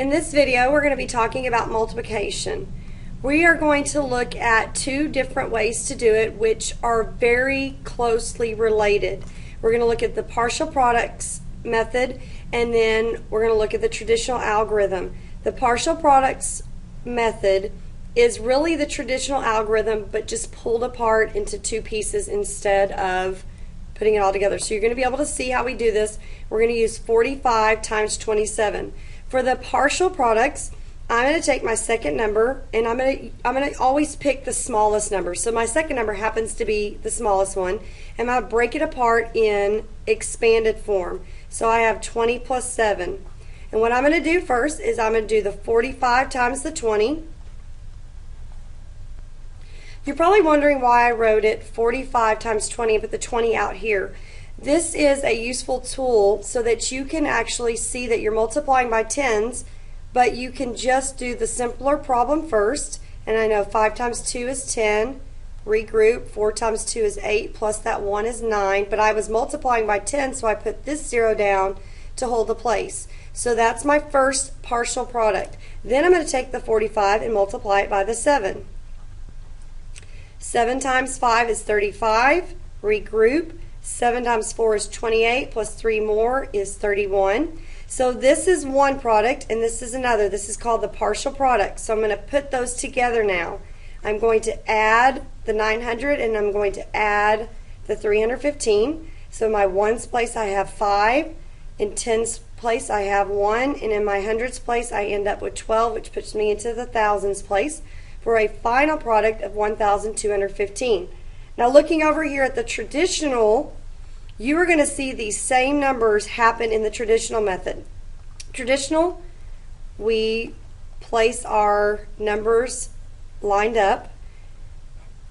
In this video, we're going to be talking about multiplication. We are going to look at two different ways to do it, which are very closely related. We're going to look at the partial products method, and then we're going to look at the traditional algorithm. The partial products method is really the traditional algorithm, but just pulled apart into two pieces instead of putting it all together. So you're going to be able to see how we do this. We're going to use 45 times 27. For the partial products, I'm going to take my second number, and I'm going to always pick the smallest number. So my second number happens to be the smallest one, and I'm going to break it apart in expanded form. So I have 20 plus 7. And what I'm going to do first is I'm going to do the 45 times the 20. You're probably wondering why I wrote it 45 times 20 and put the 20 out here. This is a useful tool so that you can actually see that you're multiplying by tens, but you can just do the simpler problem first. And I know 5 times 2 is 10, regroup, 4 times 2 is 8, plus that 1 is 9, but I was multiplying by 10, so I put this 0 down to hold the place. So that's my first partial product. Then I'm going to take the 45 and multiply it by the 7. 7 times 5 is 35, regroup. 7 times 4 is 28, plus 3 more is 31. So this is one product and this is another. This is called the partial product. So I'm going to put those together now. I'm going to add the 900 and I'm going to add the 315. So in my ones place I have 5, in tens place I have 1, and in my hundreds place I end up with 12, which puts me into the thousands place for a final product of 1,215. Now looking over here at the traditional, you are going to see these same numbers happen in the traditional method. Traditional, we place our numbers lined up.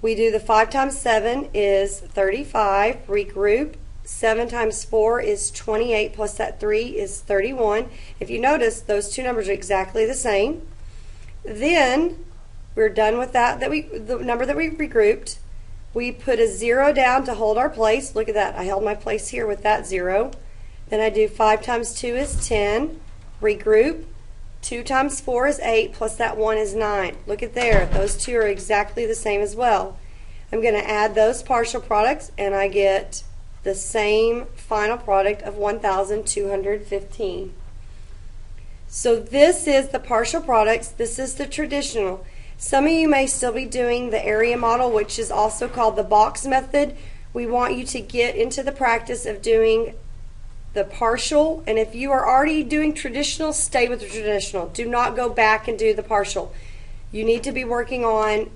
We do the 5 times 7 is 35, regroup. 7 times 4 is 28, plus that 3 is 31. If you notice, those two numbers are exactly the same. Then we're done with that, the number that we regrouped. We put a 0 down to hold our place. Look at that. I held my place here with that 0. Then I do 5 times 2 is 10. Regroup. 2 times 4 is 8, plus that 1 is 9. Look at there. Those two are exactly the same as well. I'm going to add those partial products, and I get the same final product of 1,215. So this is the partial products. This is the traditional. Some of you may still be doing the area model, which is also called the box method. We want you to get into the practice of doing the partial, and if you are already doing traditional, stay with the traditional. Do not go back and do the partial. You need to be working on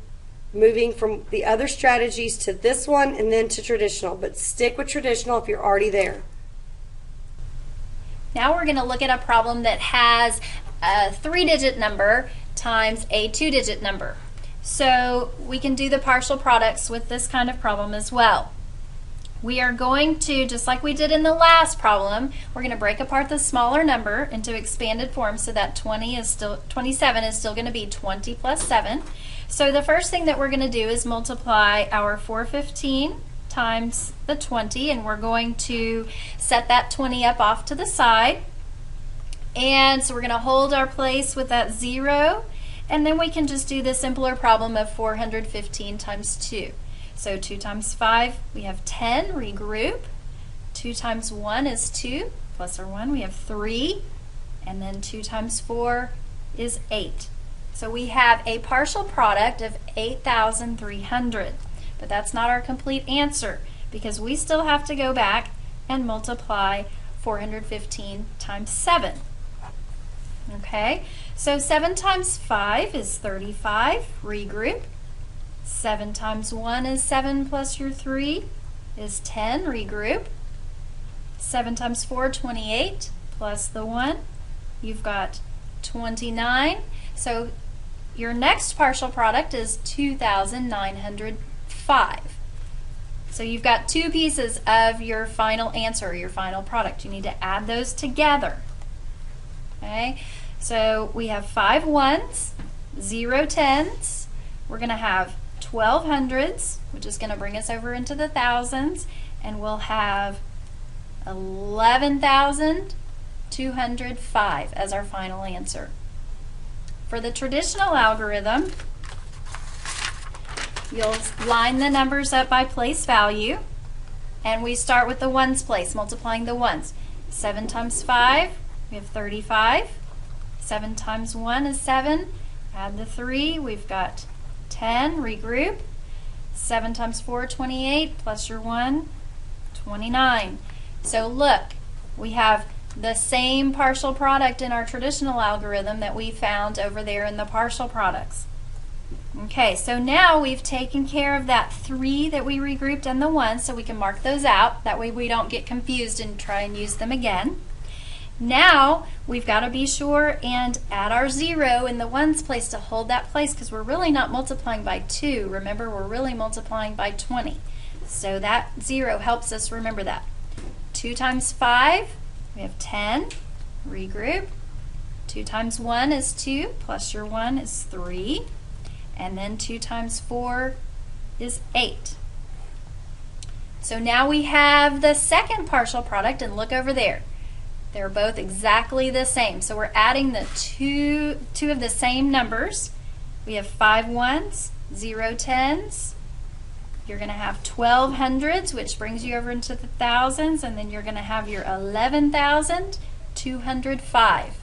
moving from the other strategies to this one and then to traditional, but stick with traditional if you're already there. Now we're going to look at a problem that has a 3-digit number times a 2-digit number. So we can do the partial products with this kind of problem as well. We are going to, just like we did in the last problem, we're going to break apart the smaller number into expanded form so that 27 is still going to be 20 plus 7. So the first thing that we're going to do is multiply our 415 times the 20, and we're going to set that 20 up off to the side. And so we're going to hold our place with that 0, and then we can just do the simpler problem of 415 times 2. So 2 times 5, we have 10, regroup. 2 times 1 is 2, plus our 1, we have 3, and then 2 times 4 is 8. So we have a partial product of 8,300, but that's not our complete answer because we still have to go back and multiply 415 times 7. Okay, so 7 times 5 is 35, regroup. 7 times 1 is 7 plus your 3 is 10, regroup. 7 times 4, 28, plus the 1, you've got 29. So your next partial product is 2,905. So you've got two pieces of your final answer, your final product. You need to add those together. Okay, so we have 5 ones, 0 tens. We're going to have 12 hundreds, which is going to bring us over into the thousands, and we'll have 11,205 as our final answer. For the traditional algorithm, you'll line the numbers up by place value, and we start with the ones place, multiplying the ones. 7 times 5, we have 35. 7 times 1 is 7. Add the 3, we've got 10. Regroup. 7 times 4, 28, plus your 1, 29. So look, we have the same partial product in our traditional algorithm that we found over there in the partial products. Okay, so now we've taken care of that 3 that we regrouped and the 1, so we can mark those out. That way we don't get confused and try and use them again. Now we've got to be sure and add our 0 in the ones place to hold that place, because we're really not multiplying by 2. Remember, we're really multiplying by 20. So that 0 helps us remember that. 2 times 5, we have 10. Regroup. 2 times 1 is 2, plus your 1 is 3. And then 2 times 4 is 8. So now we have the second partial product, and look over there. They're both exactly the same. So we're adding the two of the same numbers. We have 5 ones, 0 tens. You're going to have 12 hundreds, which brings you over into the thousands, and then you're going to have your 11,205.